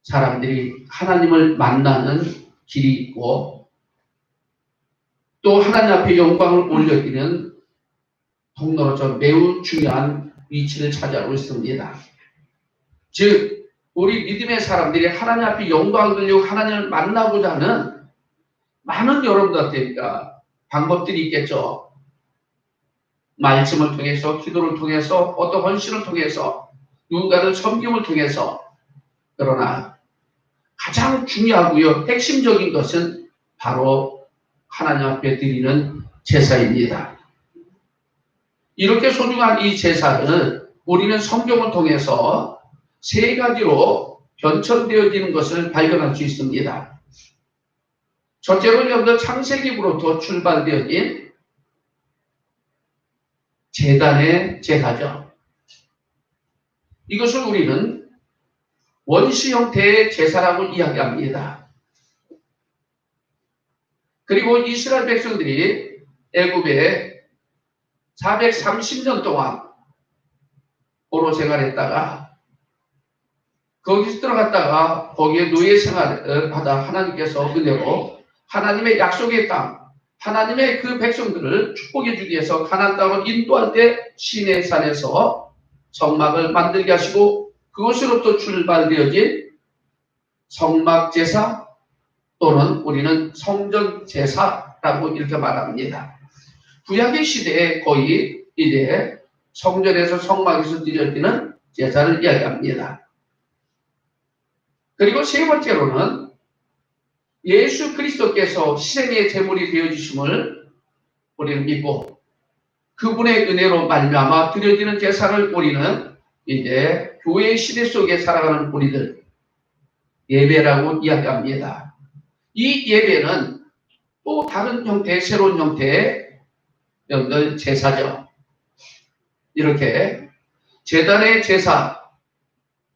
사람들이 하나님을 만나는 길이 있고 또 하나님 앞에 영광을 올려드리는 통로로서 매우 중요한 위치를 차지하고 있습니다. 즉 우리 믿음의 사람들이 하나님 앞에 영광을 돌리고 하나님을 만나고자 하는 많은 여러분들한테 방법들이 있겠죠. 말씀을 통해서, 기도를 통해서, 어떤 헌신을 통해서, 누군가를 섬김을 통해서. 그러나 가장 중요하고요, 핵심적인 것은 바로 하나님 앞에 드리는 제사입니다. 이렇게 소중한 이 제사를 우리는 성경을 통해서 세 가지로 변천되어지는 것을 발견할 수 있습니다. 첫째로 여러분들 창세기부터 출발되어진 제단의 제사죠. 이것을 우리는 원시 형태의 제사라고 이야기합니다. 그리고 이스라엘 백성들이 애굽에 430년 동안 포로 생활했다가 거기서 들어갔다가 거기에 노예 생활을 하다 하나님께서 은혜로 하나님의 약속의 땅, 하나님의 그 백성들을 축복해 주기 위해서 가나안 땅으로 인도할 때 시내 산에서 성막을 만들게 하시고 그것으로부터 출발되어진 성막 제사 또는 우리는 성전 제사라고 이렇게 말합니다. 구약의 시대에 거의 이제 성전에서 성막에서 드려지는 제사를 이야기합니다. 그리고 세 번째로는 예수 그리스도께서 희생의 제물이 되어주심을 우리는 믿고 그분의 은혜로 말미암아 드려지는 제사를 우리는 이제 교회 시대 속에 살아가는 우리들 예배라고 이야기합니다. 이 예배는 또 다른 형태의 새로운 형태의 여러분들 제사죠. 이렇게 제단의 제사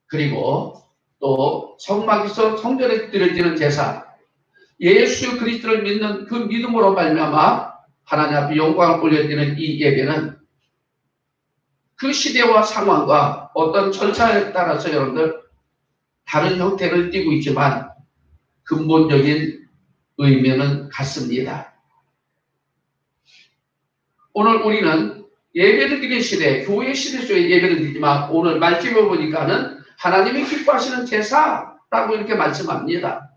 그리고 또 성막에서 성전에 드려지는 제사 예수 그리스도를 믿는 그 믿음으로 말미암아 하나님 앞에 영광을 올려드리는 이 예배는 그 시대와 상황과 어떤 절차에 따라서 여러분들 다른 형태를 띠고 있지만 근본적인 의미는 같습니다. 오늘 우리는 예배를 드리는 시대, 교회 시대 속에 예배를 드리지만 오늘 말씀을 보니까는 하나님이 기뻐하시는 제사라고 이렇게 말씀합니다.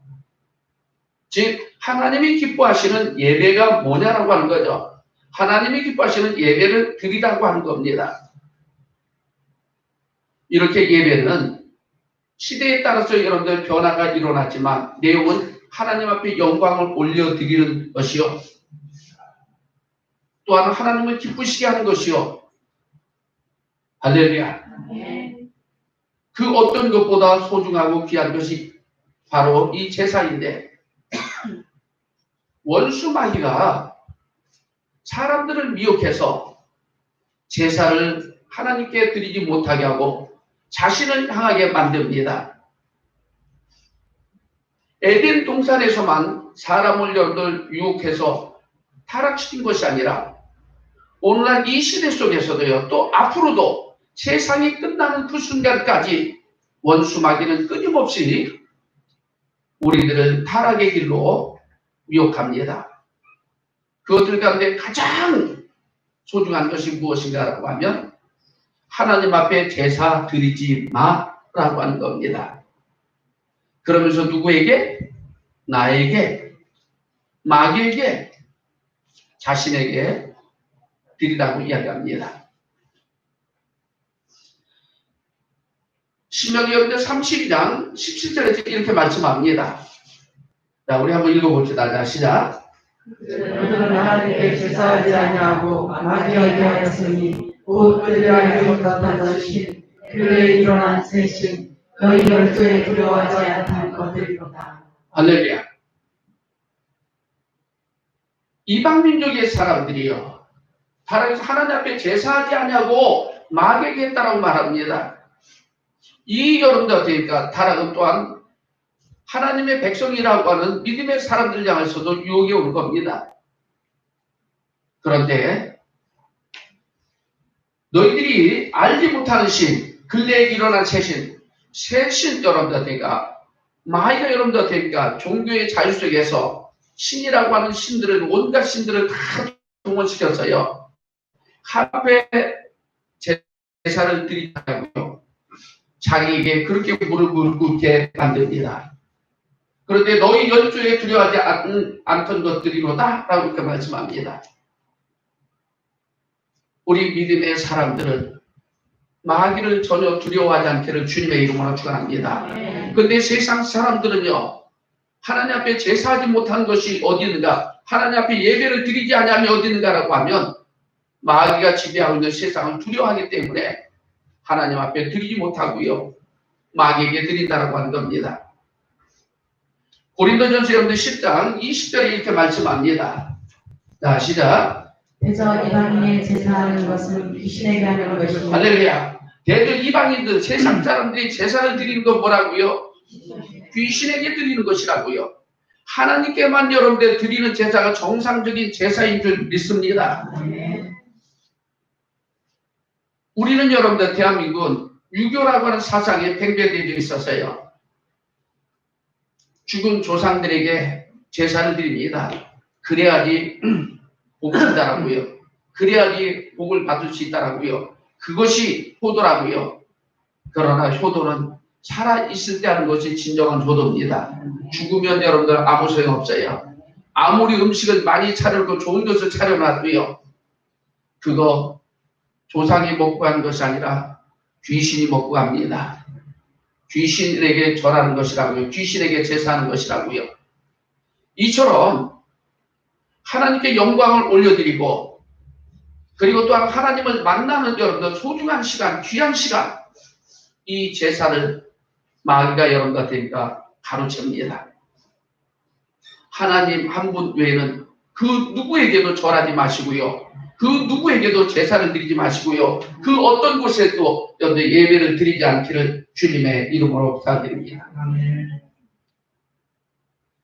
즉 하나님이 기뻐하시는 예배가 뭐냐라고 하는 거죠. 하나님이 기뻐하시는 예배를 드리라고 하는 겁니다. 이렇게 예배는 시대에 따라서 여러분들 변화가 일어났지만 내용은 하나님 앞에 영광을 올려드리는 것이요. 또한 하나님을 기쁘시게 하는 것이요. 할렐루야. 그 어떤 것보다 소중하고 귀한 것이 바로 이 제사인데 원수 마귀가 사람들을 미혹해서 제사를 하나님께 드리지 못하게 하고 자신을 향하게 만듭니다. 에덴 동산에서만 사람을 여러분들 유혹해서 타락시킨 것이 아니라 오늘날 이 시대 속에서도요. 또 앞으로도 세상이 끝나는 그 순간까지 원수 마귀는 끊임없이 우리들을 타락의 길로 미혹합니다. 그것들 가운데 가장 소중한 것이 무엇인가라고 하면 하나님 앞에 제사 드리지 마라고 하는 겁니다. 그러면서 누구에게? 나에게, 마귀에게, 자신에게 드리라고 이야기합니다. 신명기 32장 17절에 이렇게 말씀합니다. 자, 우리 한번 읽어봅시다. 자, 시작. 너희는 하나님께 제사하지 아니하고 마귀에게 하였으니 곧 그들에게 나타나신 그의 일어난 세신 너희 열조에 두려워하지 않는 것들이로다. 할렐루야. 이방민족의 사람들이요. 하나님 앞에 제사하지 아니하고 마귀에게 했다라고 말합니다. 이 여러분들 되니까 타락은 또한 하나님의 백성이라고 하는 믿음의 사람들 향해서도 유혹이 오는 겁니다. 그런데 너희들이 알지 못하는 신, 근래에 일어난 새신 여러분들 되니까 마귀가 여러분들 되니까 종교의 자유 속에서 신이라고 하는 신들을, 온갖 신들을 다 동원시켰어요. 하루에 제사를 드리라고요. 자기에게 그렇게 무릎을 꿇게 만듭니다. 그런데 너희 열조에 두려워하지 않던 것들이로다 라고 이렇게 말씀합니다. 우리 믿음의 사람들은 마귀를 전혀 두려워하지 않기를 주님의 이름으로 축원합니다. 그런데 세상 사람들은요, 하나님 앞에 제사하지 못한 것이 어디 있는가, 하나님 앞에 예배를 드리지 않으면 어디 있는가라고 하면 마귀가 지배하고 있는 세상을 두려워하기 때문에 하나님 앞에 드리지 못하고요, 마귀에게 드린다라고 하는 겁니다. 고린도전서 여러분들 10장 20절에 이렇게 말씀합니다. 자, 시작. 그저 이방인의 제사하는 것은 귀신에게 하는 것이고 할렐루야. 대저 이방인들, 세상 사람들이 제사를 드리는 건 뭐라고요? 귀신에게 드리는 것이라고요. 하나님께만 여러분들 드리는 제사가 정상적인 제사인 줄 믿습니다. 우리는 여러분들 대한민국은 유교라고 하는 사상에 팽배되어 있었어요. 죽은 조상들에게 제사를 드립니다. 그래야지 복을 준다라고요. 그래야지 복을 받을 수 있다라고요. 그것이 효도라고요. 그러나 효도는 살아있을 때 하는 것이 진정한 효도입니다. 죽으면 여러분들 아무 소용없어요. 아무리 음식을 많이 차려놓고 좋은 것을 차려놔도요, 그거 조상이 먹고 가는 것이 아니라 귀신이 먹고 갑니다. 귀신에게 절하는 것이라고요. 귀신에게 제사하는 것이라고요. 이처럼 하나님께 영광을 올려드리고, 그리고 또한 하나님을 만나는 여러분들 소중한 시간, 귀한 시간, 이 제사를 마귀가 여러분들한테니까 가로챕니다. 하나님 한 분 외에는 그 누구에게도 절하지 마시고요. 그 누구에게도 제사를 드리지 마시고요. 그 어떤 곳에도 여러분들 예배를 드리지 않기를 주님의 이름으로 부탁드립니다.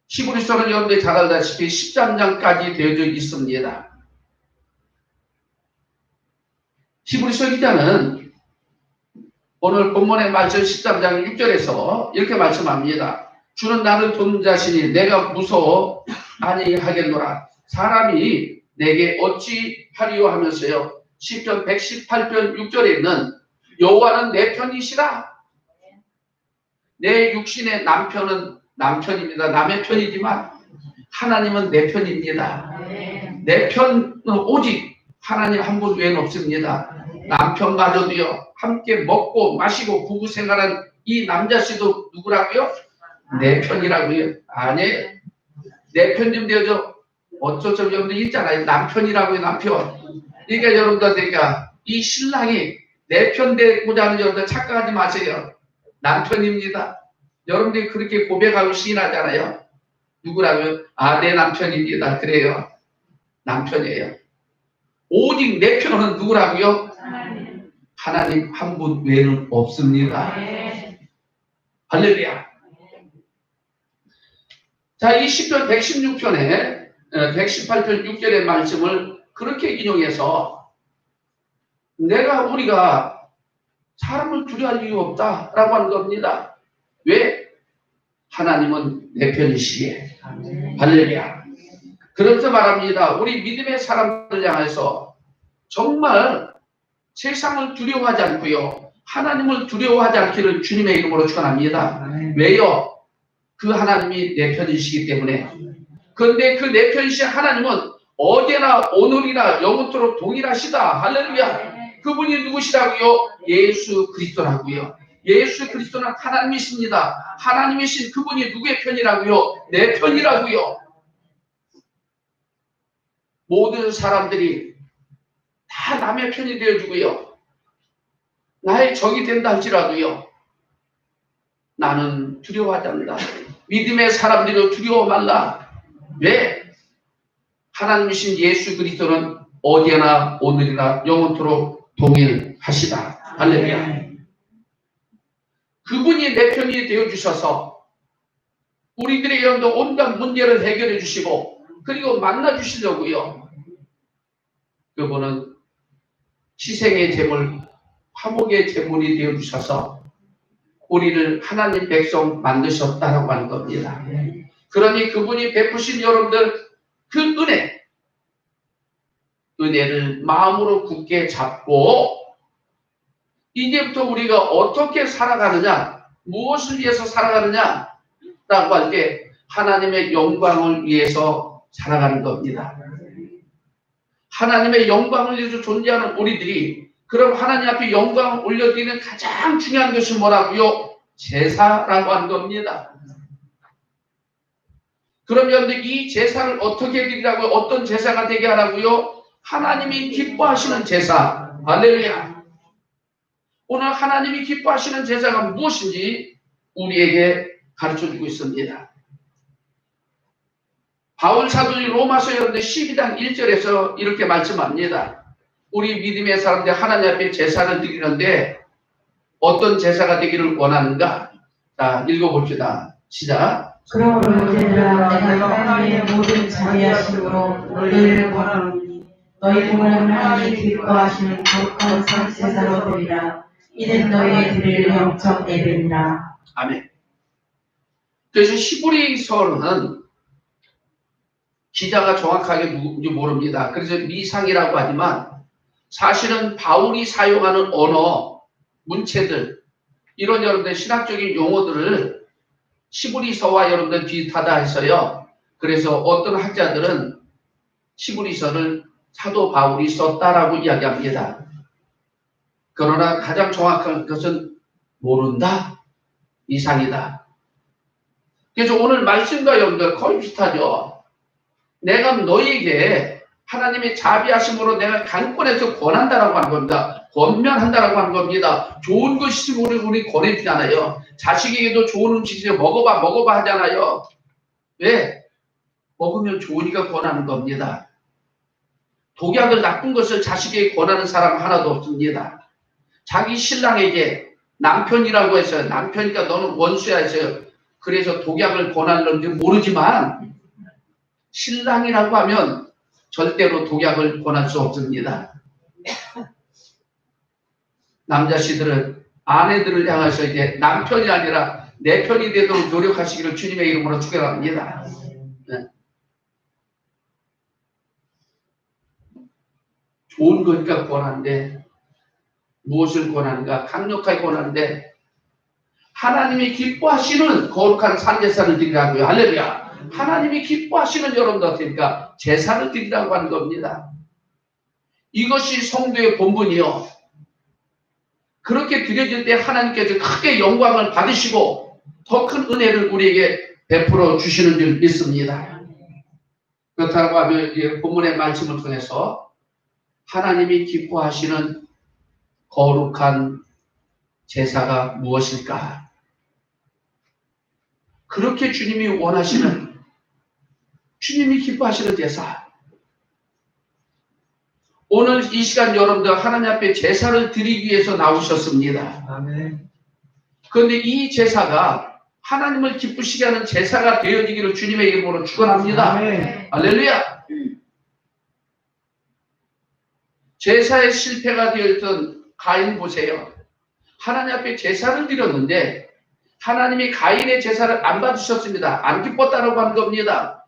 히브리서는 여러분들 잘 알다시피 13장까지 되어져 있습니다. 히브리서 기자는 오늘 본문의 말씀 13장 6절에서 이렇게 말씀합니다. 주는 나를 돕는 자신이 내가 무서워 아니하겠노라. 사람이 내게 어찌 하리요 하면서요. 시편 118편 6절에 있는 여호와는 내 편이시라. 내 육신의 남편은 남편입니다. 남의 편이지만 하나님은 내 편입니다. 내 편은 오직 하나님 한 분 외에는 없습니다. 남편마저도요, 함께 먹고 마시고 부부 생활한 이 남자씨도 누구라고요? 내 편이라고요. 아니, 내 편 좀 되어줘. 어쩌죠 여러분들 있잖아요. 남편이라고요. 남편. 그러니까 여러분들 그러니까 이 신랑이 내 편 되고자 하는 여러분들 착각하지 마세요. 남편입니다. 여러분들이 그렇게 고백하고 시인하잖아요. 누구라고요? 아, 내 남편입니다. 그래요. 남편이에요. 오직 내 편은 누구라고요? 하나님 한 분 외에는 없습니다. 할렐루야. 자, 이 시편 116편에 118편 6절의 말씀을 그렇게 인용해서 우리가 사람을 두려워할 이유 없다라고 하는 겁니다. 왜? 하나님은 내 편이시기에. 할렐루야. 그래서 말합니다. 우리 믿음의 사람들 향해서 정말 세상을 두려워하지 않고요, 하나님을 두려워하지 않기를 주님의 이름으로 축원합니다. 왜요? 그 하나님이 내 편이시기 때문에. 그런데 그 내 편이신 하나님은 어제나 오늘이나 영원토록 동일하시다. 할렐루야. 그분이 누구시라고요? 예수 그리스도라고요. 예수 그리스도는 하나님이십니다. 하나님이신 그분이 누구의 편이라고요? 내 편이라고요. 모든 사람들이 다 남의 편이 되어주고요, 나의 적이 된다 할지라도요, 나는 두려워하지 않는다. 믿음의 사람들이 두려워 말라. 왜? 하나님이신 예수 그리스도는 어제나 오늘이나 영원토록 동일하시다. 할렐루야. 그분이 내 편이 되어주셔서 우리들의 영도 온갖 문제를 해결해 주시고, 그리고 만나 주시려고요. 그분은 희생의 제물, 화목의 제물이 되어주셔서 우리를 하나님 백성 만드셨다라고 하는 겁니다. 그러니 그분이 베푸신 여러분들 그 은혜를 마음으로 굳게 잡고 이제부터 우리가 어떻게 살아가느냐, 무엇을 위해서 살아가느냐라고 할 때 하나님의 영광을 위해서 살아가는 겁니다. 하나님의 영광을 위해서 존재하는 우리들이 그럼 하나님 앞에 영광을 올려드리는 가장 중요한 것이 뭐라고요? 제사라고 하는 겁니다. 그럼 여러분들 이 제사를 어떻게 드리라고요? 어떤 제사가 되게 하라고요? 하나님이 기뻐하시는 제사. 할렐루야. 오늘 하나님이 기뻐하시는 제사가 무엇인지 우리에게 가르쳐주고 있습니다. 바울 사도이 로마서 여러분들 12장 1절에서 이렇게 말씀합니다. 우리 믿음의 사람들 하나님 앞에 제사를 드리는데 어떤 제사가 되기를 원하는가? 자, 읽어봅시다. 시작. 그러므로 얘들아 내가 하나님의 모든 자비하심으로 너희를 권하노니 너희 몸을 하나님이 기뻐하시는 거룩한 제사로 드리라. 이는 너희의 드릴 영적 예배니라. 아멘. 그래서 히브리서는 기자가 정확하게 누군지 모릅니다. 그래서 미상이라고 하지만 사실은 바울이 사용하는 언어, 문체들 이런 여러분들 신학적인 용어들을 히브리서와 여러분들 비슷하다 해서요. 그래서 어떤 학자들은 히브리서를 사도 바울이 썼다라고 이야기합니다. 그러나 가장 정확한 것은 모른다, 이상이다. 그래서 오늘 말씀과 여러분들 거의 비슷하죠. 내가 너희에게 하나님의 자비하심으로 내가 강권해서 권한다라고 하는 겁니다. 권면한다라고 하는 겁니다. 좋은 것이 우리 권해주잖아요. 자식에게도 좋은 음식을 먹어봐 하잖아요. 왜? 먹으면 좋으니까 권하는 겁니다. 독약을 나쁜 것을 자식에게 권하는 사람 하나도 없습니다. 자기 신랑에게 남편이라고 해서 남편이니까 너는 원수야 해서 그래서 독약을 권하는지 모르지만 신랑이라고 하면 절대로 독약을 권할 수 없습니다. 남자씨들은 아내들을 향해서 이제 남편이 아니라 내 편이 되도록 노력하시기를 주님의 이름으로 축원합니다. 네. 좋은 거니까 권하는데 무엇을 권하는가? 강력하게 권하는데 하나님이 기뻐하시는 거룩한 산제사를 드리라고요. 할렐루야. 하나님이 기뻐하시는 여러분들 어떻습니까? 제사를 드리라고 하는 겁니다. 이것이 성도의 본분이요. 그렇게 드려질 때 하나님께서 크게 영광을 받으시고 더 큰 은혜를 우리에게 베풀어 주시는 줄 믿습니다. 그렇다고 하면 본문의 말씀을 통해서 하나님이 기뻐하시는 거룩한 제사가 무엇일까? 그렇게 주님이 원하시는 주님이 기뻐하시는 제사. 오늘 이 시간 여러분들 하나님 앞에 제사를 드리기 위해서 나오셨습니다. 아멘. 그런데 이 제사가 하나님을 기쁘시게 하는 제사가 되어지기를 주님의 이름으로 축원합니다. 아멘. 할렐루야. 제사에 실패가 되었던 가인 보세요. 하나님 앞에 제사를 드렸는데 하나님이 가인의 제사를 안 받으셨습니다. 안 기뻤다라고 하는 겁니다.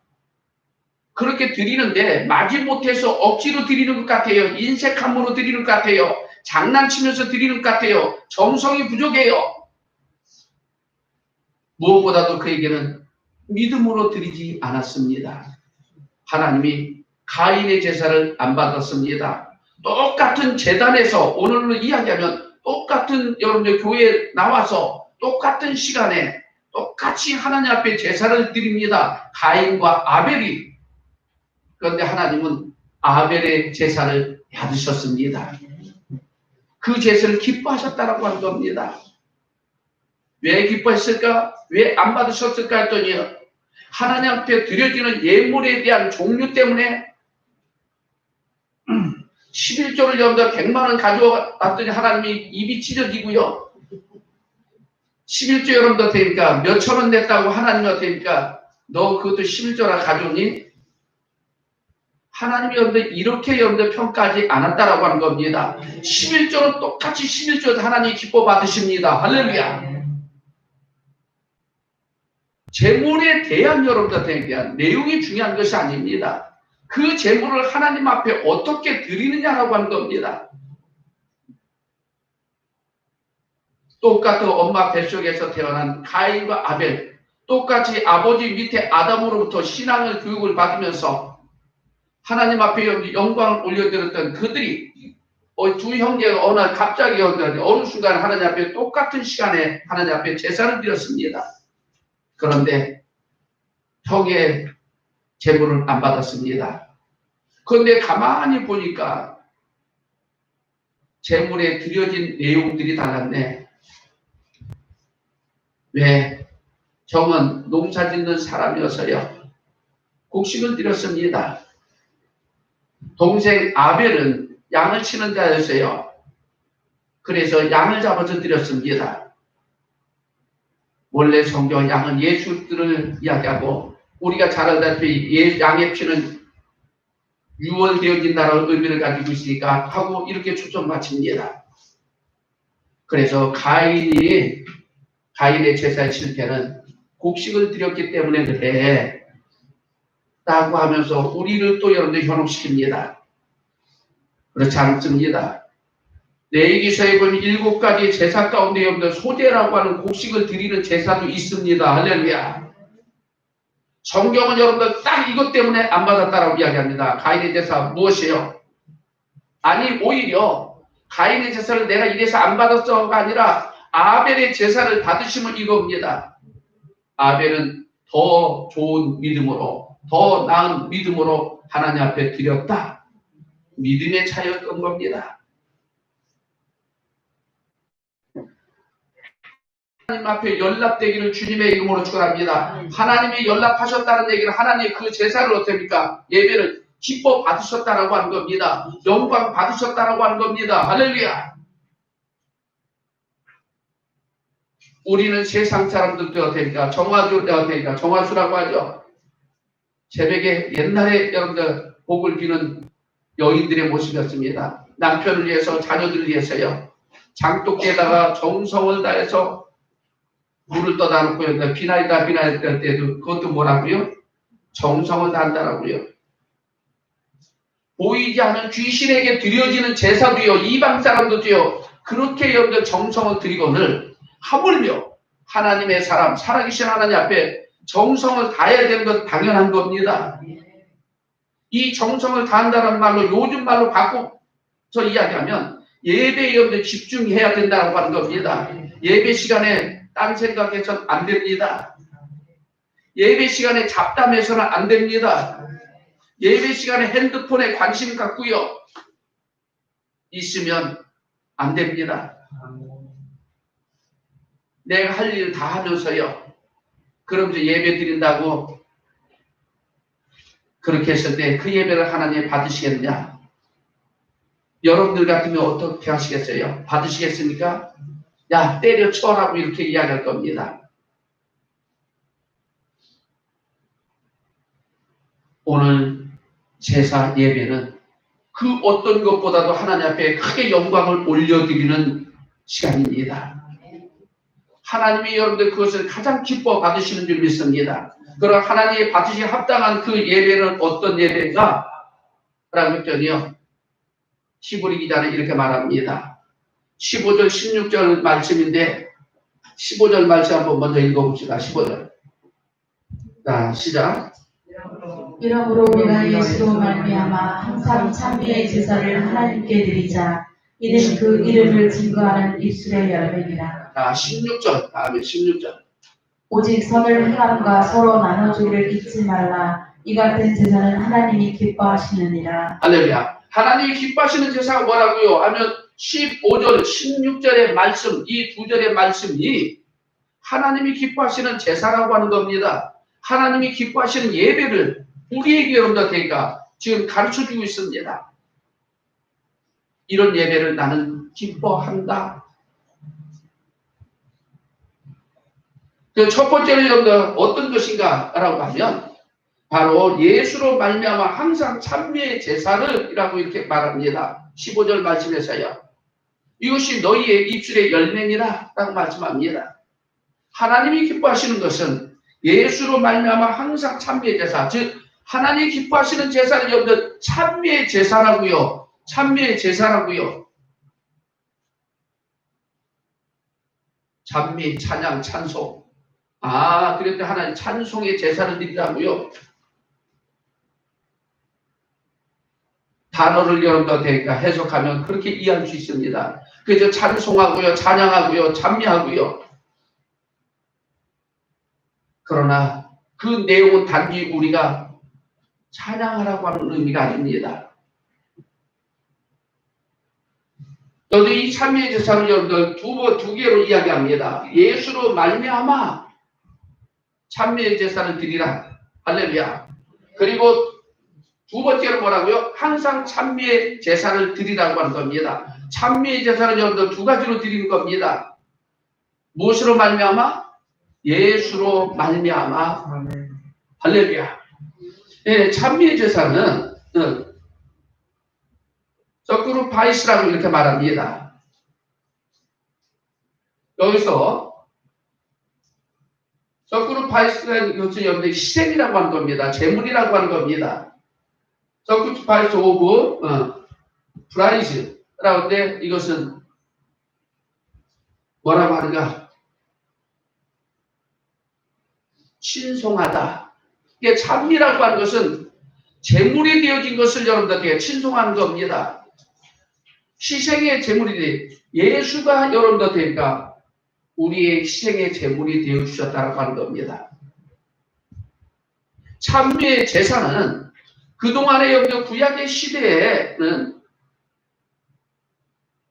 그렇게 드리는데 마지못해서 억지로 드리는 것 같아요. 인색함으로 드리는 것 같아요. 장난치면서 드리는 것 같아요. 정성이 부족해요. 무엇보다도 그에게는 믿음으로 드리지 않았습니다. 하나님이 가인의 제사를 안 받았습니다. 똑같은 제단에서 오늘로 이야기하면 똑같은 여러분들 교회에 나와서 똑같은 시간에 똑같이 하나님 앞에 제사를 드립니다. 가인과 아벨이. 그런데 하나님은 아벨의 제사를 받으셨습니다. 그 제사를 기뻐하셨다라고 하는 겁니다. 왜 기뻐했을까? 왜 안 받으셨을까 했더니 하나님 앞에 드려지는 예물에 대한 종류 때문에 11조를 여러분들 100만 원 가져왔더니 하나님이 입이 찢어지고요. 11조 여러분들 되니까 몇천 원 냈다고 하나님이 되니까 너 그것도 11조라 가져오니? 하나님이 여러분들 이렇게 여러분들 평가하지 않았다라고 하는 겁니다. 11조는 똑같이 11조 하나님이 기뻐 받으십니다. 할렐루야. 재물에 대한 여러분들에 대한 내용이 중요한 것이 아닙니다. 그 재물을 하나님 앞에 어떻게 드리느냐라고 하는 겁니다. 똑같은 엄마 뱃속에서 태어난 가인과 아벨, 똑같이 아버지 밑에 아담으로부터 신앙을 교육을 받으면서 하나님 앞에 영광을 올려드렸던 그들이 두 형제가 어느 날 갑자기 어느 순간 하나님 앞에 똑같은 시간에 하나님 앞에 제사를 드렸습니다. 그런데 형의 제물을 안 받았습니다. 그런데 가만히 보니까 제물에 드려진 내용들이 달랐네. 왜? 형은 농사 짓는 사람이어서요. 곡식을 드렸습니다. 동생 아벨은 양을 치는 자였어요. 그래서 양을 잡아서 드렸습니다. 원래 성경 양은 예수들을 이야기하고 우리가 잘 알다시피 양의 피는 유월되어진다는 의미를 가지고 있으니까 하고 이렇게 초점 맞춥니다. 그래서 가인의 제사의 실패는 곡식을 드렸기 때문에 그래 라고 하면서 우리를 또 여러분들 현혹시킵니다. 그렇지 않습니다. 레위기서에 보면 7가지 제사 가운데 여러분들 소제라고 하는 곡식을 드리는 제사도 있습니다. 할렐루야. 성경은 여러분들 딱 이것 때문에 안 받았다라고 이야기합니다. 가인의 제사 무엇이에요? 아니 오히려 가인의 제사를 내가 이래서 안 받았어가 아니라 아벨의 제사를 받으시면 이겁니다. 아벨은 더 좋은 믿음으로 더 나은 믿음으로 하나님 앞에 드렸다. 믿음의 차이였던 겁니다. 하나님 앞에 연락되기를 주님의 이름으로 축원합니다. 하나님이 연락하셨다는 얘기는 하나님 그 제사를 어떻습니까? 예배를 기뻐 받으셨다라고 하는 겁니다. 영광 받으셨다라고 하는 겁니다. 할렐루야. 우리는 세상 사람들도 어떻습니까? 정화수라고 하죠. 새벽에 옛날에 여러분들 복을 비는 여인들의 모습이었습니다. 남편을 위해서 자녀들을 위해서요. 장독대에다가 정성을 다해서 물을 떠다 놓고요. 비나이다 할 때도 그것도 뭐라고요? 정성을 다한다라고요. 보이지 않는 귀신에게 드려지는 제사도요. 이방 사람도요. 그렇게 여러분들 정성을 드리거늘 하물며 하나님의 사람, 살아계신 하나님 앞에 정성을 다해야 되는 건 당연한 겁니다. 이 정성을 다한다는 말로 요즘 말로 바꿔서 이야기하면 예배에 여러분들 집중해야 된다고 하는 겁니다. 예배 시간에 딴 생각해서는 안 됩니다. 예배 시간에 잡담해서는 안 됩니다. 예배 시간에 핸드폰에 관심 갖고요. 있으면 안 됩니다. 내가 할 일 다 하면서요. 그럼 이제 예배 드린다고 그렇게 했을 때 그 예배를 하나님 받으시겠느냐? 여러분들 같으면 어떻게 하시겠어요? 받으시겠습니까? 야, 때려쳐라고 이렇게 이야기할 겁니다. 오늘 제사 예배는 그 어떤 것보다도 하나님 앞에 크게 영광을 올려드리는 시간입니다. 하나님이 여러분들 그것을 가장 기뻐 받으시는 줄 믿습니다. 그럼 하나님이 받으시기 합당한 그 예배는 어떤 예배인가? 라고 했더니요. 히브리 기자는 이렇게 말합니다. 15절, 16절 말씀인데 15절 말씀 한번 먼저 읽어봅시다. 15절. 자, 시작. 이러므로 우리가 예수로 말미암아 항상 찬미의 제사를 하나님께 드리자. 이는 그 이름을 증거하는 입술의 열매니라. 자, 16절. 다음에 16절. 오직 선을 행함과 서로 나눠주기를 잊지 말라. 이 같은 제사는 하나님이 기뻐하시느니라. 할렐루야. 하나님이 기뻐하시는 제사가 뭐라고요? 하면 15절, 16절의 말씀, 이 두 절의 말씀이 하나님이 기뻐하시는 제사라고 하는 겁니다. 하나님이 기뻐하시는 예배를 우리에게 여러분들께니까 지금 가르쳐주고 있습니다. 이런 예배를 나는 기뻐한다. 그 첫 번째는 여러분들 어떤 것인가 라고 하면 바로 예수로 말미암아 항상 찬미의 제사를 이라고 이렇게 말합니다. 15절 말씀에서요. 이것이 너희의 입술의 열매니라 라고 말씀합니다. 하나님이 기뻐하시는 것은 예수로 말미암아 항상 찬미의 제사, 즉 하나님 기뻐하시는 제사를 여러분들 찬미의 제사라고요. 찬미의 제사라고요. 찬미, 찬양, 찬송. 아, 그런데 하나님 찬송의 제사를 드리라고요. 단어를 여러분들 되니까 해석하면 그렇게 이해할 수 있습니다. 그래서 찬송하고요, 찬양하고요, 찬미하고요. 그러나 그 내용은 단지 우리가 찬양하라고 하는 의미가 아닙니다. 여기 이 찬미의 제사를 여러분들 두 개로 이야기합니다. 예수로 말미암아 찬미의 제사를 드리라. 할렐루야. 그리고 두 번째로 뭐라고요? 항상 찬미의 제사를 드리라고 하는 겁니다. 찬미의 제사를 여러분들 두 가지로 드리는 겁니다. 무엇으로 말미암아? 예수로 말미암아. 할렐루야. 예, 찬미의 제사는 서크루파이스라고 이렇게 말합니다. 여기서 서크루파이스는 여러분들 희생이라고 하는 겁니다. 제물이라고 하는 겁니다. 서크루파이스 오브 프라이즈라고 하는데 이것은 뭐라고 하는가? 친송하다. 이게 찬미라고 하는 것은 제물이 되어진 것을 여러분들에게 친송하는 겁니다. 희생의 제물이 예수가 여러분들에게 우리의 희생의 제물이 되어주셨다고 하는 겁니다. 찬미의 제사는 그동안의 여러분들 구약의 시대에는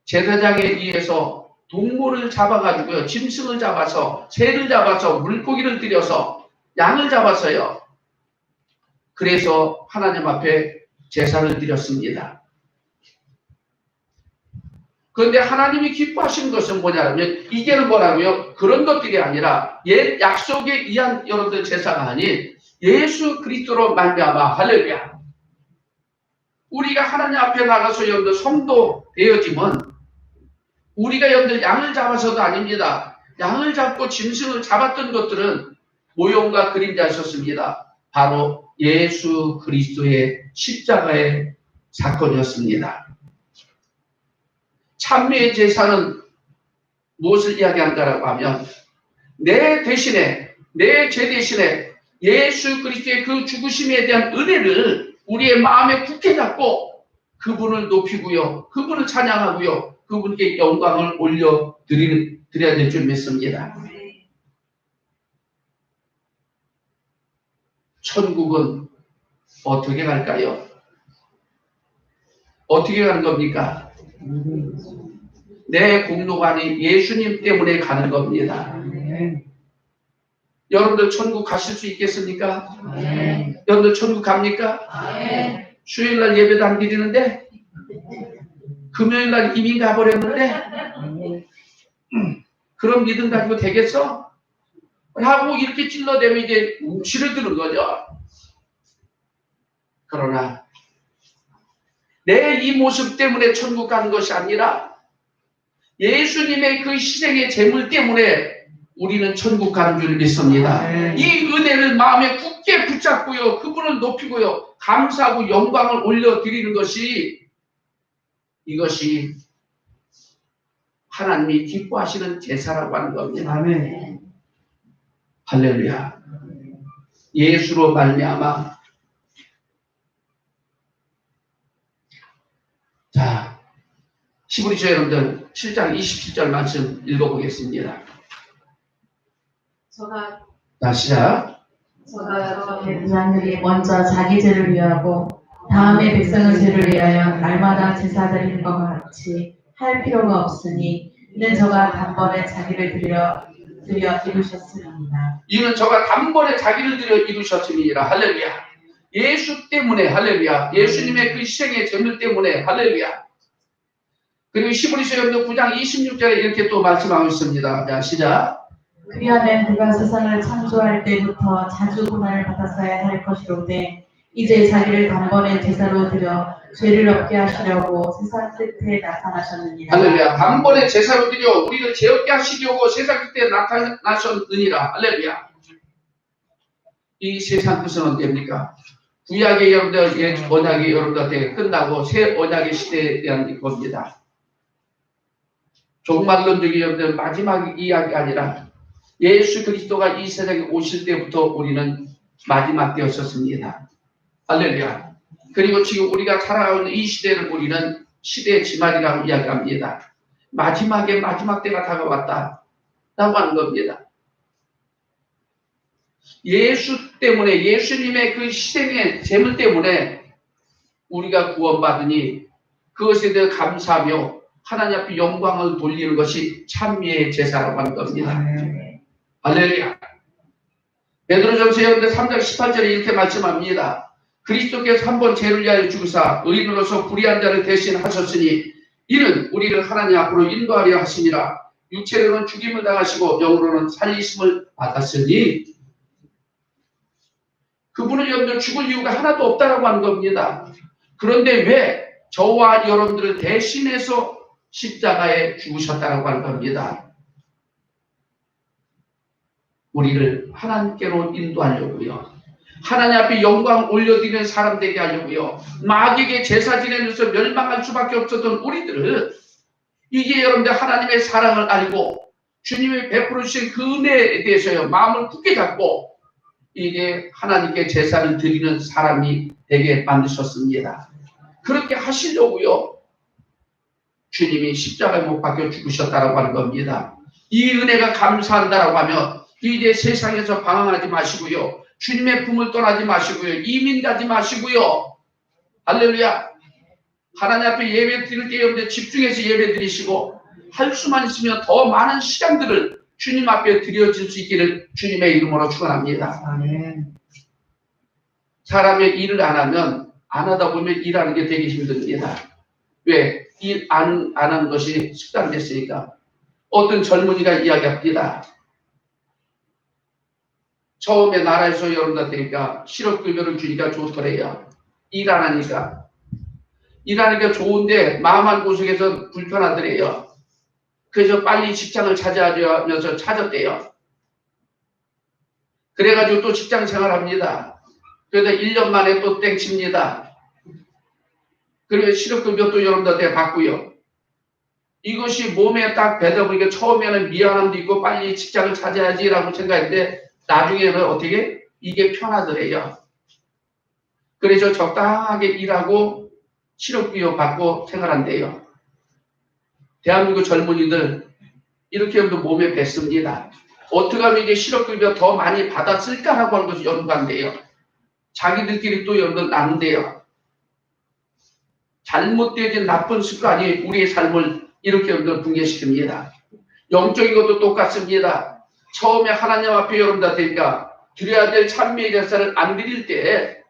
제사장에 의해서 동물을 잡아가지고요, 짐승을 잡아서, 새를 잡아서, 물고기를 들여서, 양을 잡아서요. 그래서 하나님 앞에 제사를 드렸습니다. 그런데 하나님이 기뻐하시는 것은 뭐냐면 이게는 뭐라고요? 그런 것들이 아니라 옛 약속에 의한 여러분들 제사가 아닌 예수 그리스도로 말미암아. 할렐루야. 우리가 하나님 앞에 나가서 여러분들 성도 되어지면 우리가 여러분들 양을 잡아서도 아닙니다. 양을 잡고 짐승을 잡았던 것들은 모형과 그림자였었습니다. 바로 예수 그리스도의 십자가의 사건이었습니다. 찬미의 제사는 무엇을 이야기한다라고 하면 내 대신에, 내 죄 대신에 예수 그리스도의 그 죽으심에 대한 은혜를 우리의 마음에 굳게 잡고 그분을 높이고요, 그분을 찬양하고요, 그분께 영광을 올려드려야 될 줄 믿습니다. 천국은 어떻게 갈까요? 어떻게 가는 겁니까? 내 공로가 아닌 예수님 때문에 가는 겁니다. 여러분들 천국 가실 수 있겠습니까? 여러분들 천국 갑니까? 수요일날 예배도 안 드리는데 금요일날 이민 가버렸는데 그런 믿음 가지고 되겠어? 하고 이렇게 찔러대면 이제 움츠러드는 거죠. 그러나 내 이 모습 때문에 천국 가는 것이 아니라 예수님의 그 희생의 제물 때문에 우리는 천국 가는 줄 믿습니다. 이 은혜를 마음에 굳게 붙잡고요, 그분을 높이고요, 감사하고 영광을 올려드리는 것이, 이것이 하나님이 기뻐하시는 제사라고 하는 겁니다. 아멘. 할렐루야. 예수로 말미암아. 자, 히브리서 여러분들 7장 27절 말씀 읽어보겠습니다. 자, 시작. 제사장들이 먼저 자기 죄를 위하고 다음에 백성의 죄를 위하여 날마다 제사 드리는 것과 같이 할 필요가 없으니 이는 저가 단번에 자기를 드려 이루셨습니다. 이는 저가 단번에 자기를 드려 이루셨음이니라. 할렐루야. 예수 때문에, 할렐루야. 예수님의 그 희생의 제물 때문에, 할렐루야. 그리고 히브리서 9장 26절에 이렇게 또 말씀하고 있습니다. 자, 시작. 그리하면 그가 세상을 창조할 때부터 자주 고난을 받았어야 할 것이로되 이제 자기를 단번에 제사로 드려 죄를 없게 하시려고 세상 끝에 나타나셨느니라. 할렐루야. 단번에 제사로 드려 우리를 죄 없게 하시려고 세상 끝에 나타나셨느니라. 할렐루야. 이 세상 끝은 언제입니까? 구약의 여러분들, 옛 언약의 여러분들한테 끝나고 새 언약의 시대에 대한 겁니다. 종말론적인 여러분들 마지막 이야기가 아니라 예수 그리스도가 이 세상에 오실 때부터 우리는 마지막 때였었습니다. 할렐루야. 그리고 지금 우리가 살아가고 있는 이 시대를 우리는 시대의 지말이라고 이야기합니다. 마지막에 마지막 때가 다가왔다 라고 하는 겁니다. 예수 때문에, 예수님의 그 희생의 제물 때문에 우리가 구원받으니 그것에 대해 감사하며 하나님 앞에 영광을 돌리는 것이 찬미의 제사라고 하는 겁니다. 할렐루야. 베드로전서 여러분들 3장 18절에 이렇게 말씀합니다. 그리스도께서 한 번 죄를 위하여 죽으사 의인으로서 불의한 자를 대신하셨으니 이는 우리를 하나님 앞으로 인도하려 하심이라. 육체로는 죽임을 당하시고 영으로는 살리심을 받았으니 그분은 여러분들 죽을 이유가 하나도 없다라고 하는 겁니다. 그런데 왜 저와 여러분들을 대신해서 십자가에 죽으셨다라고 하는 겁니다. 우리를 하나님께로 인도하려고요. 하나님 앞에 영광을 올려드리는 사람 되게 하려고요. 마귀에게 제사 지내면서 멸망할 수밖에 없었던 우리들을 이제 여러분들 하나님의 사랑을 알고 주님이 베풀어 주신 그 은혜에 대해서요. 마음을 굳게 잡고 이제 하나님께 제사를 드리는 사람이 되게 만드셨습니다. 그렇게 하시려고요. 주님이 십자가에 못 박혀 죽으셨다라고 하는 겁니다. 이 은혜가 감사한다라고 하면 이제 세상에서 방황하지 마시고요. 주님의 품을 떠나지 마시고요. 이민 가지 마시고요. 할렐루야. 하나님 앞에 예배 드릴 때 여러분들 집중해서 예배 드리시고 할 수만 있으면 더 많은 시간들을 주님 앞에 드려질 수 있기를 주님의 이름으로 축원합니다. 아멘. 사람이 일을 안 하면 안 하다 보면 일하는 게 되게 힘듭니다. 왜? 일 안 하는 것이 습관됐으니까. 어떤 젊은이가 이야기합니다. 처음에 나라에서 여러분들한테니까 실업급여를 주니까 좋더래요. 일 안 하니까. 일하니까 좋은데 마음한 곳에서 불편하더래요. 그래서 빨리 직장을 찾아하면서 찾았대요. 그래가지고 또 직장 생활합니다. 그러다 1년 만에 또 땡칩니다. 그리고 실업급여 또 여러분들한테 받고요. 이것이 몸에 딱 배다보니까 처음에는 미안함도 있고 빨리 직장을 찾아야지라고 생각했는데 나중에는 어떻게? 이게 편하더래요. 그래서 적당하게 일하고 실업급여 받고 생활한대요. 대한민국 젊은이들 이렇게 하면 몸에 뱉습니다. 어떻게 하면 이제 실업급여 더 많이 받았을까라고 하는 것이 연구한대요. 자기들끼리 또 연구 나눈대요. 잘못되어진 나쁜 습관이 우리의 삶을 이렇게 붕괴시킵니다. 영적인 것도 똑같습니다. 처음에 하나님 앞에 여러분들한테니까 드려야 될 찬미의 제사를 안 드릴 때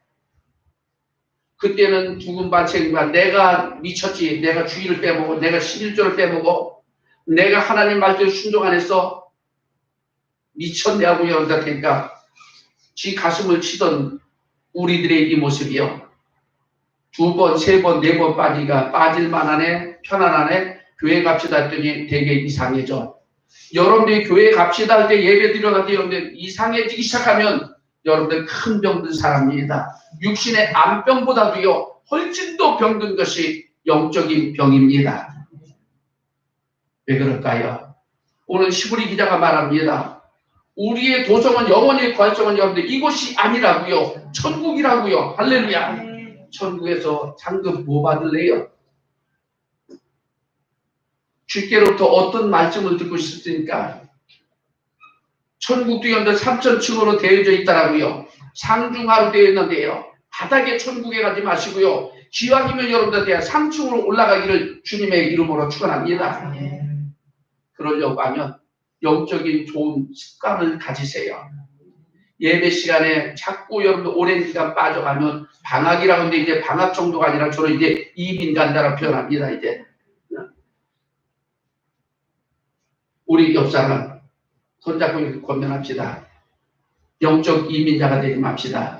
그때는 죽음 반책임과 내가 미쳤지, 내가 주의를 빼먹고 내가 11조를 빼먹고 내가 하나님 말씀에 순종 안 해서 미쳤네 하고 여러분들한테니까 지 가슴을 치던 우리들의 이 모습이요. 2번, 3번, 4번 빠질 만하네, 편안하네, 교회 갑시다 했더니 되게 이상해져. 여러분들이 교회 갑시다 할 때 예배 드려갈 때 여러분들 이상해지기 시작하면 여러분들 큰 병든 사람입니다. 육신의 암병보다도요, 훨씬 더 병든 것이 영적인 병입니다. 왜 그럴까요? 오늘 시부리 기자가 말합니다. 우리의 도성은 영원히 관성은 여러분들 이곳이 아니라고요. 천국이라고요. 할렐루야. 천국에서 상급 뭐 받을래요? 주께로부터 어떤 말씀을 듣고 싶습니까? 천국도 여러분들 3,000층으로 되어져 있다라고요. 상중하로 되어 있는데요. 바닥에 천국에 가지 마시고요. 기왕이면 여러분들 상층으로 올라가기를 주님의 이름으로 축원합니다. 그러려고 하면 영적인 좋은 습관을 가지세요. 예배 시간에 자꾸 여러분들 오랜 시간 빠져가면 방학이라고 하는데 이제 방학 정도가 아니라 저는 이제 이민 간다라고 표현합니다. 이제 우리 옆 사람 손잡고 이렇게 권면합시다. 영적 이민자가 되지 맙시다.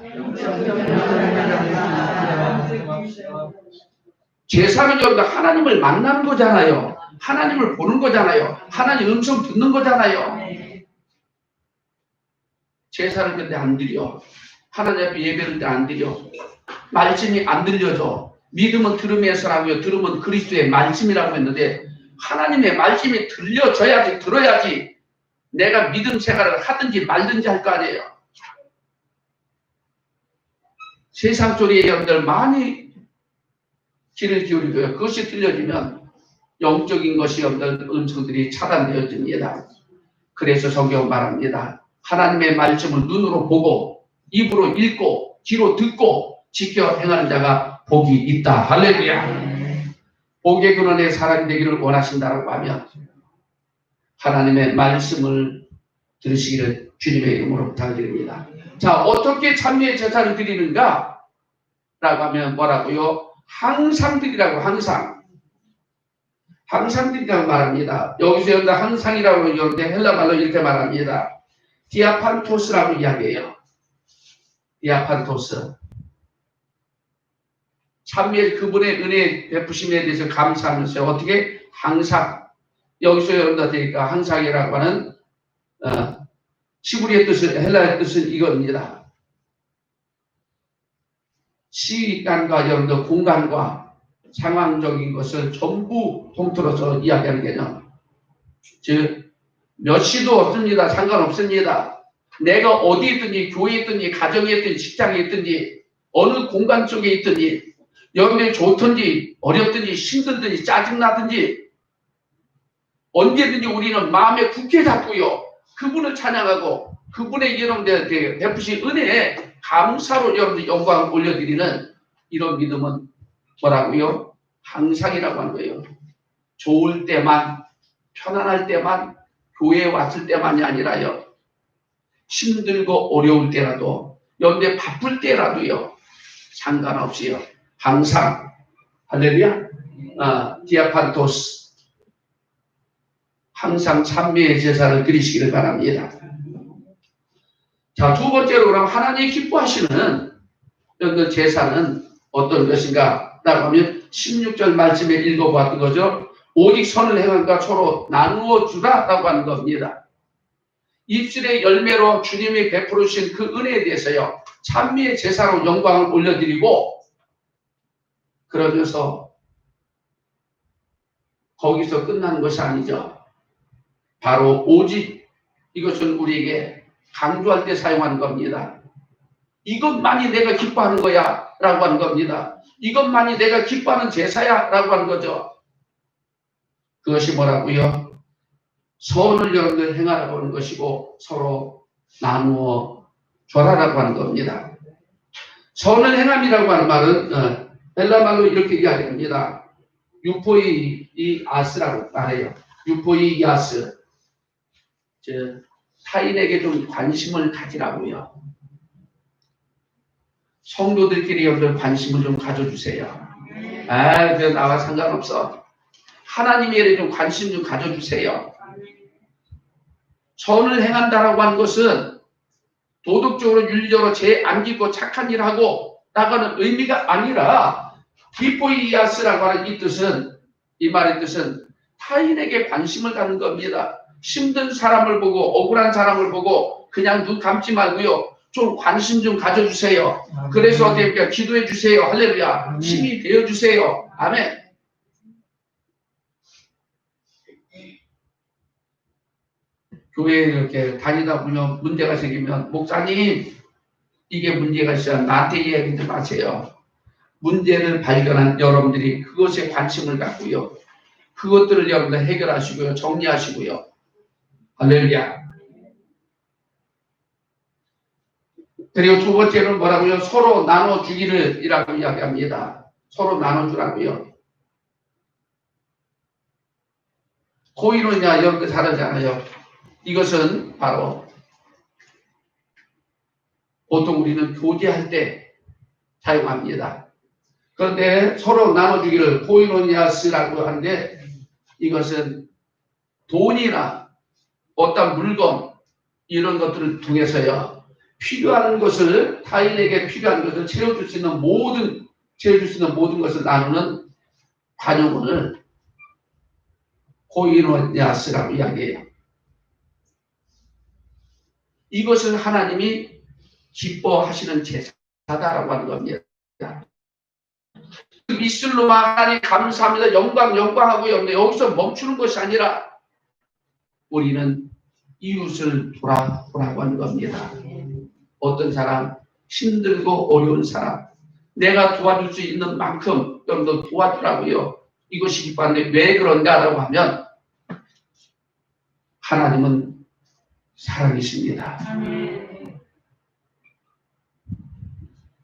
제사는 여러분들 하나님을 만나는 거잖아요. 하나님을 보는 거잖아요. 하나님 음성 듣는 거잖아요. 제사를 근데 안 드려. 하나님 앞에 예배를 때 안 드려. 말씀이 안 들려져. 믿음은 들음에서라고요. 들음은 그리스도의 말씀이라고 했는데 하나님의 말씀이 들려져야지, 들어야지 내가 믿음 생활을 하든지 말든지 할 거 아니에요. 세상 소리에 여러분들 많이 귀를 기울이고요. 그것이 들려지면 영적인 것이 여러분들 음성들이 차단되어집니다. 그래서 성경은 말합니다. 하나님의 말씀을 눈으로 보고 입으로 읽고 귀로 듣고 지켜 행하는 자가 복이 있다. 할렐루야. 복의 근원의 사람이 되기를 원하신다고 하면 하나님의 말씀을 들으시기를 주님의 이름으로 부탁드립니다. 자, 어떻게 참여의 제사를 드리는가? 라고 하면 뭐라고요? 항상 드리라고, 항상. 항상 드리라고 말합니다. 여기서 여기다 항상이라고 여기다 헬라말로 이렇게 말합니다. 디아판토스라고 이야기해요. 디아판토스. 참여의 그분의 은혜 베푸심에 대해서 감사하면서 어떻게 항상 여기서 여러분들 되니까 항상이라고 하는 시브리의 뜻은 헬라의 뜻은 이겁니다. 시간과 여러분들 공간과 상황적인 것을 전부 통틀어서 이야기하는 개념. 즉 몇 시도 없습니다. 상관없습니다. 내가 어디에 있든지 교회에 있든지 가정에 있든지 직장에 있든지 어느 공간 속에 있든지 여러분들이 좋든지 어렵든지 힘들든지 짜증나든지 언제든지 우리는 마음에 굳게 잡고요. 그분을 찬양하고 그분의 여러분들에게 베푸신 은혜에 감사로 여러분들 영광을 올려드리는 이런 믿음은 뭐라고요? 항상이라고 하는 거예요. 좋을 때만, 편안할 때만, 교회에 왔을 때만이 아니라요. 힘들고 어려울 때라도, 여러분들 바쁠 때라도요. 상관없이요. 항상 할렐루야. 디아판토스. 항상 참회의 제사를 드리시기를 바랍니다. 자, 두 번째로 그럼 하나님이 기뻐하시는 여러분들 제사는 어떤 것인가? 라고 하면 16절 말씀에 읽어보았던 거죠. 오직 선을 행함과 서로 나누어 주라라고 하는 겁니다. 입술의 열매로 주님이 베풀어 주신 그 은혜에 대해서요. 찬미의 제사로 영광을 올려드리고 그러면서 거기서 끝나는 것이 아니죠. 바로 오직 이것은 우리에게 강조할 때 사용하는 겁니다. 이것만이 내가 기뻐하는 거야 라고 하는 겁니다. 이것만이 내가 기뻐하는 제사야 라고 하는 거죠. 그것이 뭐라고요? 선을 여러분들 행하라고 하는 것이고 서로 나누어 줘라라고 하는 겁니다. 선을 행함이라고 하는 말은 헬라말로 이렇게 이야기합니다. 유포이 아스라고 말해요. 유포이 아스. 타인에게 좀 관심을 가지라고요. 성도들끼리 여러분들 관심을 좀 가져주세요. 그 나와 상관없어. 하나님에 좀 관심 좀 가져주세요. 선을 행한다라고 하는 것은 도덕적으로 윤리적으로 죄 안 짓고 착한 일 하고 나가는 의미가 아니라 디포이아스라고 하는 이 뜻은 이 말의 뜻은 타인에게 관심을 갖는 겁니다. 힘든 사람을 보고 억울한 사람을 보고 그냥 눈 감지 말고요. 좀 관심 좀 가져주세요. 그래서 어떻게 기도해 주세요. 할렐루야. 힘이 되어주세요. 아멘. 교회에 이렇게 다니다 보면 문제가 생기면 목사님 이게 문제가 있어요. 나한테 이야기하지 마세요. 문제를 발견한 여러분들이 그것에 관심을 갖고요. 그것들을 여러분들 해결하시고요. 정리하시고요. 할렐루야. 그리고 두 번째는 뭐라고요? 서로 나눠주기를 이라고 이야기합니다. 서로 나눠주라고요. 고의로냐 여러분들 잘 알잖아요. 이것은 바로 보통 우리는 교제할 때 사용합니다. 그런데 서로 나눠주기를 코이노니아스라고 하는데 이것은 돈이나 어떤 물건 이런 것들을 통해서요. 필요한 것을 타인에게 필요한 것을 채워줄 수 있는 모든 것을 나누는 관용을 코이노니아스라고 이야기해요. 이것은 하나님이 기뻐하시는 제사다라고 하는 겁니다. 그 미술로만 하나님 감사합니다. 영광하고요. 여기서 멈추는 것이 아니라 우리는 이웃을 돌아보라고 하는 겁니다. 어떤 사람, 힘들고 어려운 사람, 내가 도와줄 수 있는 만큼 여러분들 도와주라고요. 이것이 기뻐하는데 왜 그런가라고 하면 하나님은 사랑이십니다.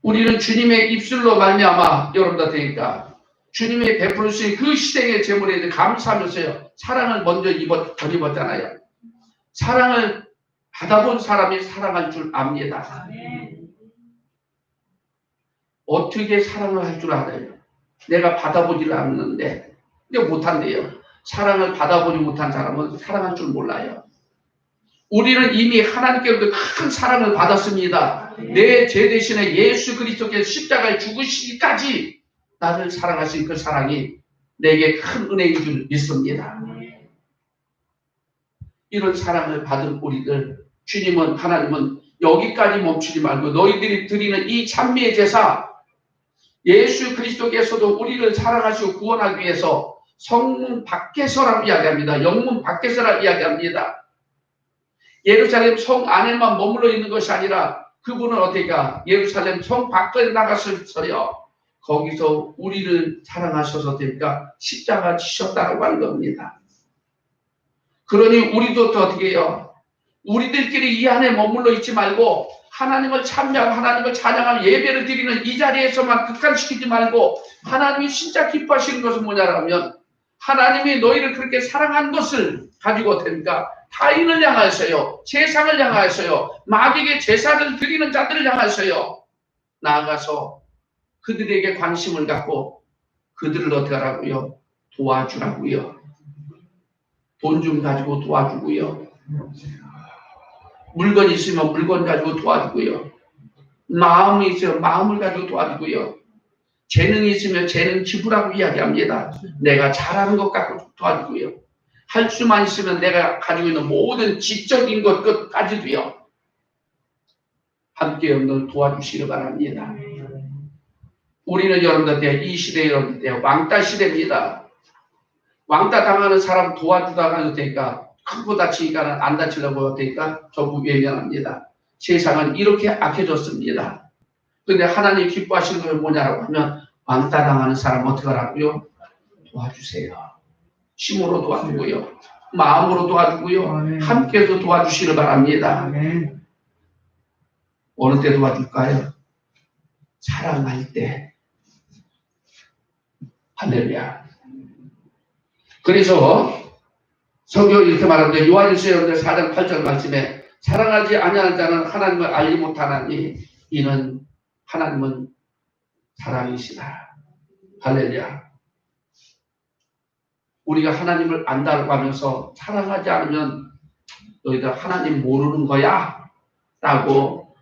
우리는 주님의 입술로 말미암아 여러분들 되니까 주님의 베풀 수 있는 그 희생의 제물에 대해 감사하면서요. 사랑을 먼저 입었잖아요. 사랑을 받아본 사람이 사랑할 줄 압니다. 어떻게 사랑을 할 줄 알아요? 내가 받아보지를 않는데 근데 못한대요. 사랑을 받아보지 못한 사람은 사랑할 줄 몰라요. 우리는 이미 하나님께로부터 큰 사랑을 받았습니다. 내 죄 대신에 예수 그리스도께서 십자가에 죽으시기까지 나를 사랑하신 그 사랑이 내게 큰 은혜인 줄 믿습니다. 이런 사랑을 받은 우리들, 주님은, 하나님은 여기까지 멈추지 말고 너희들이 드리는 이 찬미의 제사, 예수 그리스도께서도 우리를 사랑하시고 구원하기 위해서 성문 밖에서라고 이야기합니다. 영문 밖에서라고 이야기합니다. 예루살렘 성 안에만 머물러 있는 것이 아니라 그분은 어디가 예루살렘 성 밖에 나가서요. 거기서 우리를 사랑하셔서 되니까 십자가 지셨다고 하는 겁니다. 그러니 우리도 또 어떻게 해요? 우리들끼리 이 안에 머물러 있지 말고 하나님을 찬양하고 하나님을 찬양하고 예배를 드리는 이 자리에서만 극한시키지 말고 하나님이 진짜 기뻐하시는 것은 뭐냐라면 하나님이 너희를 그렇게 사랑한 것을 가지고 됩니까? 타인을 향하여서요. 세상을 향하여서요. 마귀에게 제사를 드리는 자들을 향하여서요. 나아가서 그들에게 관심을 갖고 그들을 어떻게 하라고요? 도와주라고요. 돈 좀 가지고 도와주고요. 물건 있으면 물건 가지고 도와주고요. 마음이 있으면 마음을 가지고 도와주고요. 재능이 있으면 재능 기부라고 이야기합니다. 내가 잘하는 것 갖고 도와주고요. 할 수만 있으면 내가 가지고 있는 모든 지적인 것 끝까지도요. 함께 여러분들 도와주시기 바랍니다. 우리는 여러분들 이 시대에 여러분들 왕따 시대입니다. 왕따 당하는 사람 도와주다가 되니까 크고 다치니까 안 다치려고 되니까 전부 외면합니다. 세상은 이렇게 악해졌습니다. 그런데 하나님 기뻐하시는 건 뭐냐라고 하면 왕따 당하는 사람 어떻게 하라고요? 도와주세요. 힘으로 도와주고요. 마음으로 도와주고요. 함께도 도와주시길 바랍니다. 어느 때 도와줄까요? 사랑할 때. 할렐루야. 그래서 성경이 이렇게 말합니다. 요한일서 4장 8절 말씀에 사랑하지 아니하는 자는 하나님을 알지 못하나니 이는 하나님은 사랑이시다. 할렐루야. 우리가 하나님을 안다고 하면서 사랑하지 않으면 너희들 하나님 모르는 거야 라고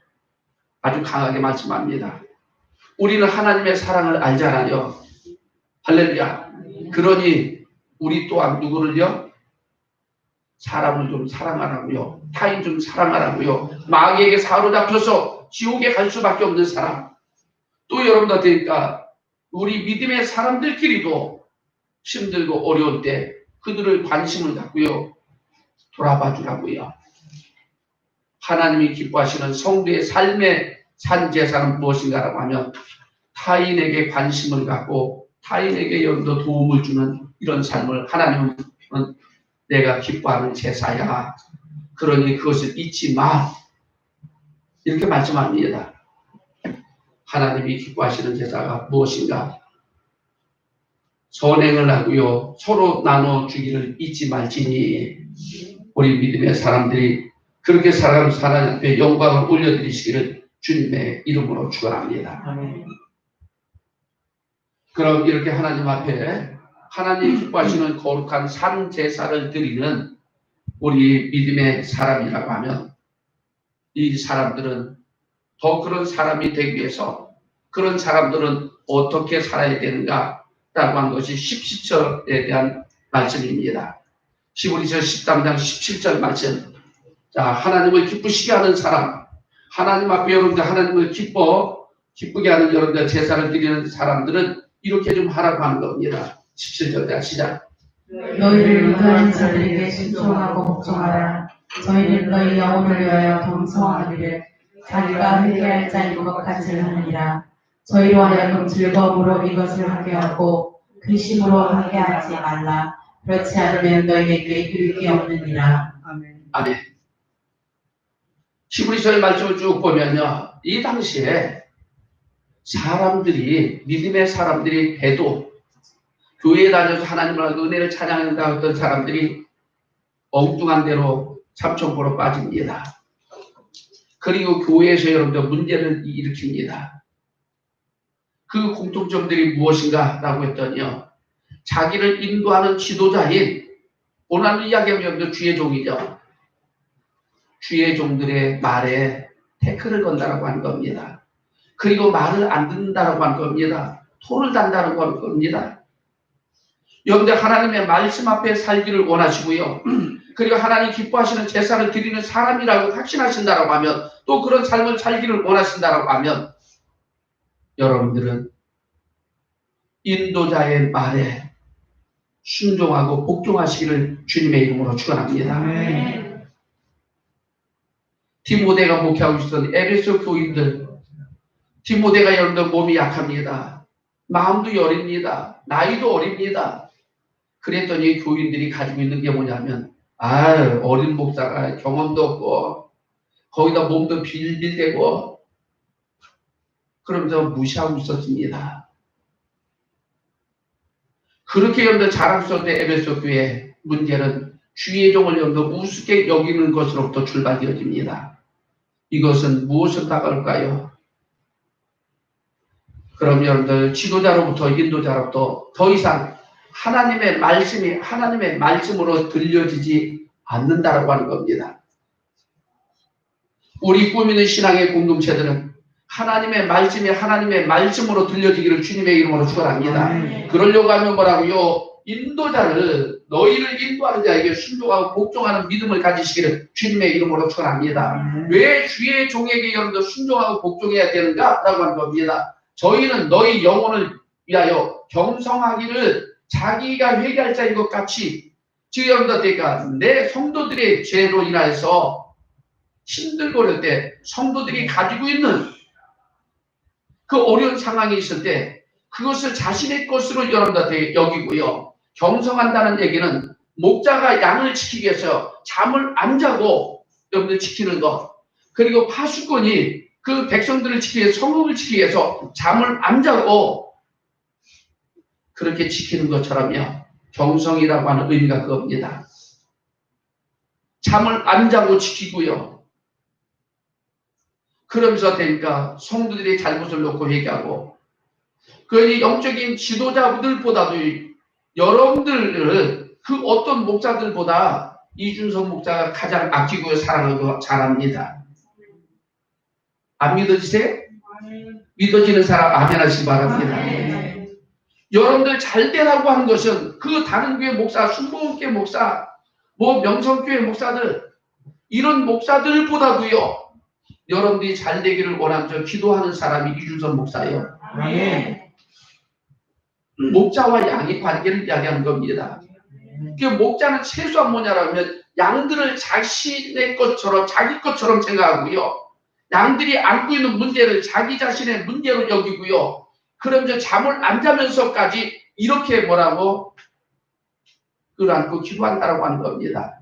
아주 강하게 말씀합니다. 우리는 하나님의 사랑을 알잖아요. 할렐루야. 그러니 우리 또한 누구를요? 사람을 좀 사랑하라고요. 타인 좀 사랑하라고요. 마귀에게 사로잡혀서 지옥에 갈 수밖에 없는 사람. 또 여러분들 되니까 우리 믿음의 사람들끼리도 힘들고 어려울 때 그들을 관심을 갖고요. 돌아봐 주라고요. 하나님이 기뻐하시는 성도의 삶의 산제사는 무엇인가라고 하면 타인에게 관심을 갖고 타인에게 여러분도 도움을 주는 이런 삶을 하나님은 내가 기뻐하는 제사야. 그러니 그것을 잊지 마. 이렇게 말씀합니다. 하나님이 기뻐하시는 제사가 무엇인가? 선행을 하고요. 서로 나눠주기를 잊지 말지니 우리 믿음의 사람들이 그렇게 살아가는 하나님 앞에 영광을 올려드리시기를 주님의 이름으로 축원합니다. 그럼 이렇게 하나님 앞에 하나님 기뻐하시는 거룩한 산 제사를 드리는 우리 믿음의 사람이라고 하면 이 사람들은 더 그런 사람이 되기 위해서 그런 사람들은 어떻게 살아야 되는가 라고 한 것이 17절에 대한 말씀입니다. 히브리서 13장 17절 말씀 자, 하나님을 기쁘시게 하는 사람, 하나님 앞에 여러분들 하나님을 기쁘게 하는 여러분들 제사를 드리는 사람들은 이렇게 좀 하라고 하는 겁니다. 17절대 시작. 너희를 위하는 자들에게 순종하고 복종하라. 저희는 너희 영혼을 위하여 경성하기를 자기가 회개할 자인 것 같이 하느니라. 저희로 하여금 즐거움으로 이것을 하게 하고 근심으로 하게 하지 말라. 그렇지 않으면 너희에게 유익이 없느니라. 아멘. 히브리서의 말씀을 쭉 보면요, 이 당시에 사람들이, 믿음의 사람들이 배도, 교회에 다녀서 하나님을 은혜를 찬양한다 했던 사람들이 엉뚱한 대로 참천포로 빠집니다. 그리고 교회에서 여러분들 문제를 일으킵니다. 그 공통점들이 무엇인가 라고 했더니요, 자기를 인도하는 지도자인, 오늘 이야기하면 여러분들 주의 종이죠. 주의 종들의 말에 태클을 건다라고 하는 겁니다. 그리고 말을 안 듣는다라고 하는 겁니다. 토를 단다라고 하는 겁니다. 여러분들 하나님의 말씀 앞에 살기를 원하시고요. 그리고 하나님 기뻐하시는 제사를 드리는 사람이라고 확신하신다라고 하면, 또 그런 삶을 살기를 원하신다라고 하면, 여러분들은 인도자의 말에 순종하고 복종하시기를 주님의 이름으로 축원합니다. 디모데가 목회하고 있었던 에베소 교인들, 디모데가 여러분들 몸이 약합니다. 마음도 여립니다. 나이도 어립니다. 그랬더니 교인들이 가지고 있는 게 뭐냐면, 어린 목사가 경험도 없고 거기다 몸도 빌빌대고 그러면서 무시하고 있었습니다. 그렇게 여러분들 자랑스러운 에베소 교회 문제는 주의 종을 여러분들 우습게 여기는 것으로부터 출발되어집니다. 이것은 무엇을 다가올까요? 그럼 여러분들 지도자로부터 인도자로부터 더 이상 하나님의 말씀이 하나님의 말씀으로 들려지지 않는다라고 하는 겁니다. 우리 꾸미는 신앙의 공동체들은 하나님의 말씀이 하나님의 말씀으로 들려지기를 주님의 이름으로 축원합니다. 그러려고 하면 뭐라고요? 인도자를, 너희를 인도하는 자에게 순종하고 복종하는 믿음을 가지시기를 주님의 이름으로 축원합니다. 왜 주의 종에게 여러분들 순종하고 복종해야 되는가? 라고 하는 겁니다. 저희는 너희 영혼을 위하여 경성하기를 자기가 회개할 자인 것 같이, 지금 여러분들과 내 성도들의 죄로 인하여서 힘들고 그럴 때 성도들이 가지고 있는 그 어려운 상황이 있을 때 그것을 자신의 것으로 여러분들한테 여기고요. 경성한다는 얘기는 목자가 양을 지키기 위해서 잠을 안 자고 여러분들 지키는 것, 그리고 파수꾼이 그 백성들을 지키기 위해서, 성읍을 지키기 위해서 잠을 안 자고 그렇게 지키는 것처럼요, 경성이라고 하는 의미가 그겁니다. 잠을 안 자고 지키고요. 그러면서 되니까 성도들이 잘못을 놓고 회개하고, 그 영적인 지도자들보다도 여러분들을 그 어떤 목사들보다 이준석 목사가 가장 아끼고 사랑하고 잘합니다. 안 믿어지세요? 믿어지는 사람 아멘 하시기 바랍니다. 여러분들 잘 되라고 하는 것은 그 다른 교회 목사, 순복음교회 목사, 명성교회 목사들, 이런 목사들보다도요, 여러분들이 잘 되기를 원하면서 기도하는 사람이 이준석 목사예요. 목자와 양의 관계를 이야기하는 겁니다. 그 목자는 최소한 뭐냐라면 양들을 자신의 것처럼, 자기 것처럼 생각하고요. 양들이 안고 있는 문제를 자기 자신의 문제로 여기고요. 그러면서 잠을 안 자면서까지 이렇게 뭐라고 그걸 안고 기도한다라고 하는 겁니다.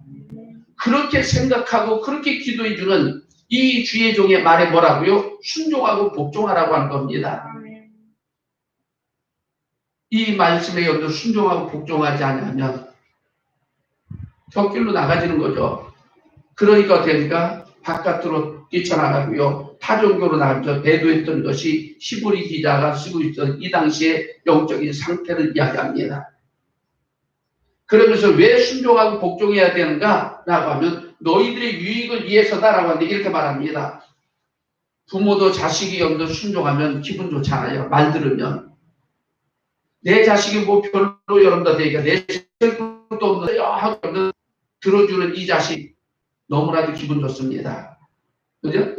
그렇게 생각하고 그렇게 기도해주는 이 주의 종의 말에 뭐라고요? 순종하고 복종하라고 하는 겁니다. 이 말씀에 여러분 순종하고 복종하지 않으면 곁길로 나가지는 거죠. 그러니까 되니까 바깥으로 뛰쳐나가고요. 타종교로 나가면서 배도했던 것이 히브리 기자가 쓰고 있던 이 당시의 영적인 상태를 이야기합니다. 그러면서 왜 순종하고 복종해야 되는가? 라고 하면 너희들의 유익을 위해서다라고 하는데 이렇게 말합니다. 부모도 자식이 여러분들 순종하면 기분 좋잖아요. 말 들으면. 내 자식이 뭐 별로 여러분들 되니까 내 자식도 없는데 하고 들어주는 이 자식. 너무나도 기분 좋습니다. 그죠?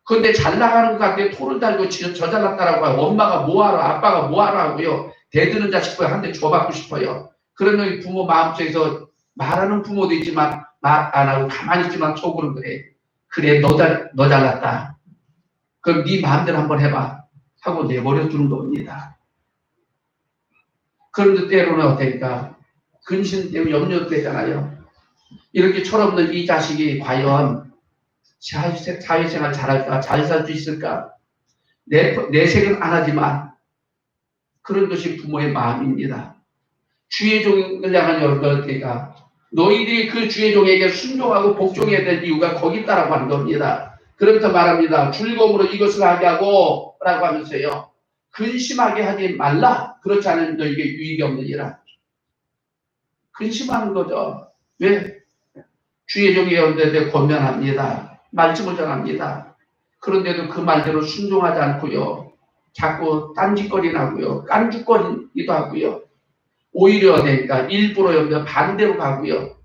그런데 잘 나가는 것 같아 토를 달고 저 잘났다라고 하고 엄마가 뭐하러 아빠가 뭐하러 하고요. 대드는 자식 보여 한 대 줘받고 싶어요. 그러면 부모 마음속에서 말하는 부모도 있지만 말 안 하고 가만히 있지만 속으로 그래 너 잘났다. 그럼 네 마음대로 한번 해봐 하고 내버려 두는 겁니다. 그런데 때로는 어떨까? 근심 때문에 염려되잖아요. 이렇게 철없는 이 자식이 과연 사회생활 잘할까? 잘 살 수 있을까? 내색은 안 하지만 그런 것이 부모의 마음입니다. 주의 종을 향한 여러분들과 너희들이 그 주의 종에게 순종하고 복종해야 될 이유가 거기 있다라고 하는 겁니다. 그러면서 말합니다. 즐거움으로 이것을 하게 하고 라고 하면서요. 근심하게 하지 말라. 그렇지 않으면 너에게 유익이 없느니라. 근심하는 거죠. 왜? 주의 종이 여러분들에게 권면합니다. 말씀을 전합니다. 그런데도 그 말대로 순종하지 않고요. 자꾸 딴짓거리 나고요. 깐죽거리기도 하고요. 오히려 그러니까 일부러 여러분들 반대로 가고요.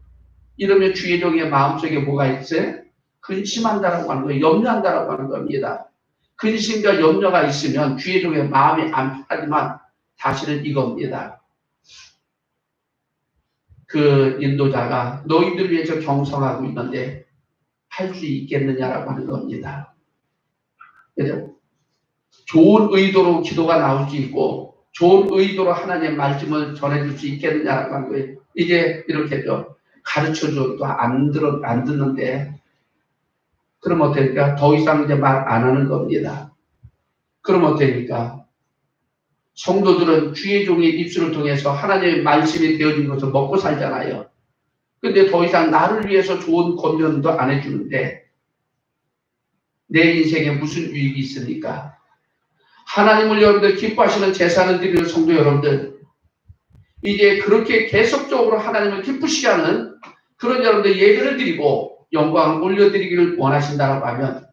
이러면 주의 종의 마음속에 뭐가 있어요? 근심한다라고 하는 거예요. 염려한다라고 하는 겁니다. 근심과 염려가 있으면 주의 종의 마음이 안 편하지만 사실은 이겁니다. 그 인도자가 너희들 위해서 경성하고 있는데 할 수 있겠느냐라고 하는 겁니다. 그죠? 좋은 의도로 기도가 나올 수 있고 좋은 의도로 하나님의 말씀을 전해줄 수 있겠느냐라고 하는 거예요. 이제 이렇게죠. 가르쳐줘도 안 듣는데 그럼 어떡합니까? 더 이상 이제 말 안 하는 겁니다. 그럼 어떡합니까? 성도들은 주의 종의 입술을 통해서 하나님의 말씀이 되어진 것을 먹고 살잖아요. 근데 더 이상 나를 위해서 좋은 권면도 안 해주는데 내 인생에 무슨 유익이 있습니까? 하나님을 여러분들 기뻐하시는 제사를 드리는 성도 여러분들 이제 그렇게 계속적으로 하나님을 기쁘시게 하는 그런 여러분들 예배를 드리고 영광을 올려드리기를 원하신다고 하면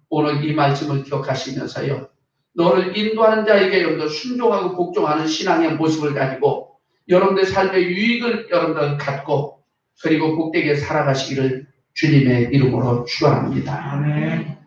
오늘 이 말씀을 기억하시면서요. 너를 인도하는 자에게 여러분들 순종하고 복종하는 신앙의 모습을 가지고 여러분들 삶의 유익을 여러분들 갖고 그리고 복되게 살아가시기를 주님의 이름으로 축원합니다. 아멘.